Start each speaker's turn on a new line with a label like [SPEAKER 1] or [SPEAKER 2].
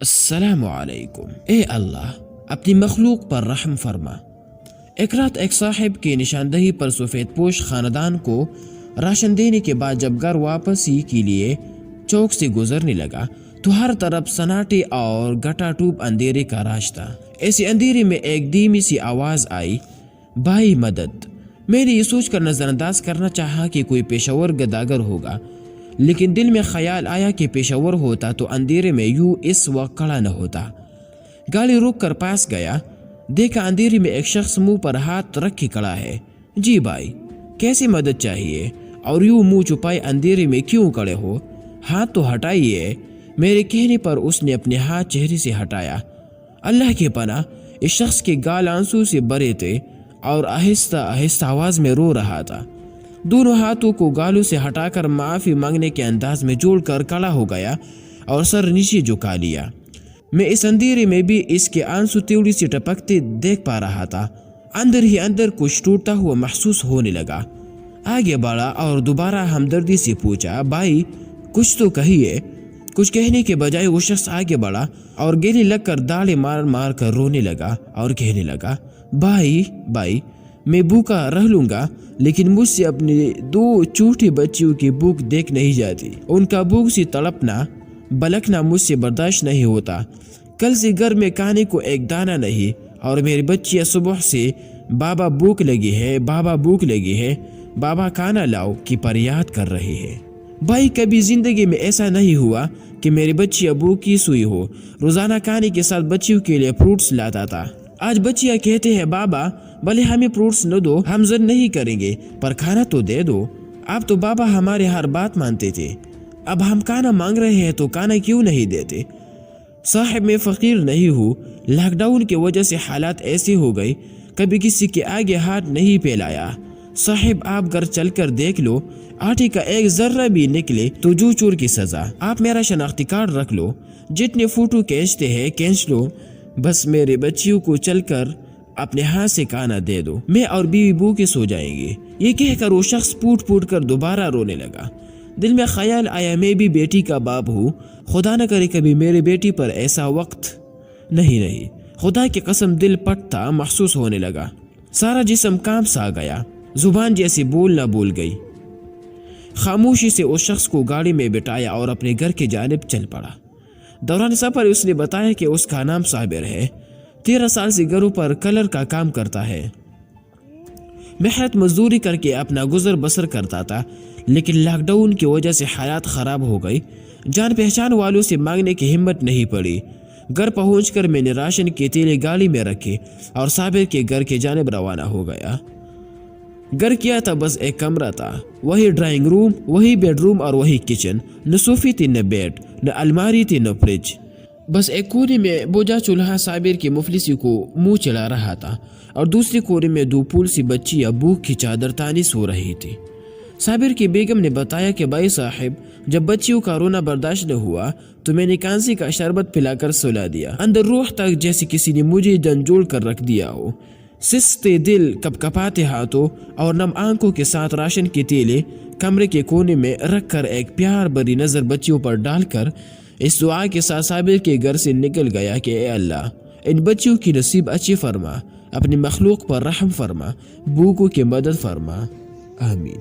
[SPEAKER 1] السلام علیکم۔ اے اللہ اپنی مخلوق پر رحم فرما۔ ایک رات ایک صاحب کی نشاندہی پر سفید پوش خاندان کو راشن دینے کے بعد جب گھر واپسی کے لیے چوک سے گزرنے لگا تو ہر طرف سناٹے اور گٹا ٹوپ اندھیرے کا راج تھا۔ ایسی اندھیرے میں ایک دھیمی سی آواز آئی، بھائی مدد۔ میں نے یہ سوچ کر نظر انداز کرنا چاہا کہ کوئی پیشہ ور گداگر ہوگا، لیکن دل میں خیال آیا کہ پیشہ ور ہوتا تو اندھیرے میں یوں اس وقت کھڑا نہ ہوتا۔ گاڑی روک کر پاس گیا، دیکھا اندھیرے میں ایک شخص منہ پر ہاتھ رکھے کھڑا ہے۔ جی بھائی، کیسی مدد چاہیے؟ اور یوں منہ چھپائے اندھیرے میں کیوں کھڑے ہو؟ ہاتھ تو ہٹائیے۔ میرے کہنے پر اس نے اپنے ہاتھ چہرے سے ہٹایا۔ اللہ کے پناہ، اس شخص کے گال آنسو سے بھرے تھے اور آہستہ آہستہ آواز میں رو رہا تھا۔ دونوں ہاتھوں کو گالوں سے ہٹا کر معافی مانگنے کے انداز میں جوڑ کر کھڑا ہو گیا اور سر نیچے جھکا لیا۔ میں اس اندھیرے میں بھی اس کے آنسو تیوڑی سے ٹپکتے دیکھ پا رہا تھا۔ اندر ہی اندر کچھ ٹوٹتا ہوا محسوس ہونے لگا۔ آگے بڑھا اور دوبارہ ہمدردی سے پوچھا، بھائی کچھ تو کہیے۔ کچھ کہنے کے بجائے وہ شخص آگے بڑھا اور گلے لگ کر داڑھی مار مار کر رونے لگا اور کہنے لگا، بھائی میں بھوکا رہ لوں گا، لیکن مجھ سے اپنے 2 چھوٹی بچیوں کی بھوک دیکھ نہیں جاتی۔ ان کا بھوک سے تڑپنا بلکنا مجھ سے برداشت نہیں ہوتا۔ کل سے گھر میں کھانے کو ایک دانہ نہیں، اور میری بچیاں صبح سے بابا بھوک لگی ہے، بابا بھوک لگی ہے، بابا کھانا لاؤ کی فریاد کر رہی ہے۔ بھائی کبھی زندگی میں ایسا نہیں ہوا کہ میری بچیاں بھوکی سوئی ہو۔ روزانہ کھانے کے ساتھ بچیوں کے لیے فروٹس لاتا تھا۔ آج بچیاں کہتے ہیں، بابا بھلے ہمیں فروٹس نہ دو، ہم ضد نہیں کریں گے، پر کھانا تو دے دو۔ اب تو بابا ہمارے ہر بات مانتے تھے، اب ہم کھانا مانگ رہے ہیں تو کھانا کیوں نہیں دیتے؟ صاحب میں فقیر نہیں ہوں، لاک ڈاؤن کی وجہ سے حالات ایسی ہو گئی، کبھی کسی کے آگے ہاتھ نہیں پھیلایا۔ صاحب آپ گھر چل کر دیکھ لو، آٹے کا ایک ذرہ بھی نکلے تو جو چور کی سزا۔ آپ میرا شناختی کارڈ رکھ لو، جتنے فوٹو کھینچتے ہیں کھینچ لو، بس میرے بچیوں کو چل کر اپنے ہاتھ سے کھانا دے دو، میں اور بیوی بھوکے سو جائیں گے۔ یہ کہہ کر وہ شخص پوٹ پوٹ کر دوبارہ رونے لگا۔ دل میں خیال آیا، میں بھی بیٹی کا باپ ہوں، خدا نہ کرے کبھی میری بیٹی پر ایسا وقت نہیں۔ خدا کی قسم دل پٹتا محسوس ہونے لگا، سارا جسم کانپ سا گیا، زبان جیسے بولنا بھول گئی۔ خاموشی سے اس شخص کو گاڑی میں بٹھایا اور اپنے گھر کی جانب چل پڑا۔ دوران سفر اس نے بتایا کہ اس کا نام صابر ہے، 13 سال سے گھروں پر کلر کا کام کرتا ہے، محنت مزدوری کر کے اپنا گزر بسر کرتا تھا، لیکن لاک ڈاؤن کی وجہ سے حالات خراب ہو گئی۔ جان پہچان والوں سے مانگنے کی ہمت نہیں پڑی۔ گھر پہنچ کر میں نے راشن کے تھیلے گاڑی میں رکھے اور صابر کے گھر کی جانب روانہ ہو گیا۔ گھر کیا تھا، بس ایک کمرہ تھا، وہی ڈرائنگ روم، وہی بیڈ روم اور وہی کچن۔ نہ صوفی تھی، نہ بیڈ، نہ الماری تھی، نہ فریج، بس ایک کونے میں بوجھا چولہا صابر کی مفلسی کو منہ چلا رہا تھا، اور دوسرے کونے میں 2 پھول سی بچیاں بھوک کی چادر تانی سو رہی تھی۔ صابر کی بیگم نے بتایا کہ بھائی صاحب، جب بچیوں کا رونا برداشت نہ ہوا تو میں نے کانسی کا شربت پلا کر سلا دیا، اندر روح تک جیسے کسی نے مجھے جھنجھوڑ کر رکھ دیا ہو۔ سستے دل، کپ کپاتے ہاتھوں اور نم آنکھوں کے ساتھ راشن کے تھیلے کمرے کے کونے میں رکھ کر ایک پیار بھری نظر بچیوں پر ڈال کر اس دعا کے ساتھ صابر کے گھر سے نکل گیا کہ اے اللہ، ان بچیوں کی نصیب اچھی فرما، اپنی مخلوق پر رحم فرما، بھوکوں کی مدد فرما، آمین۔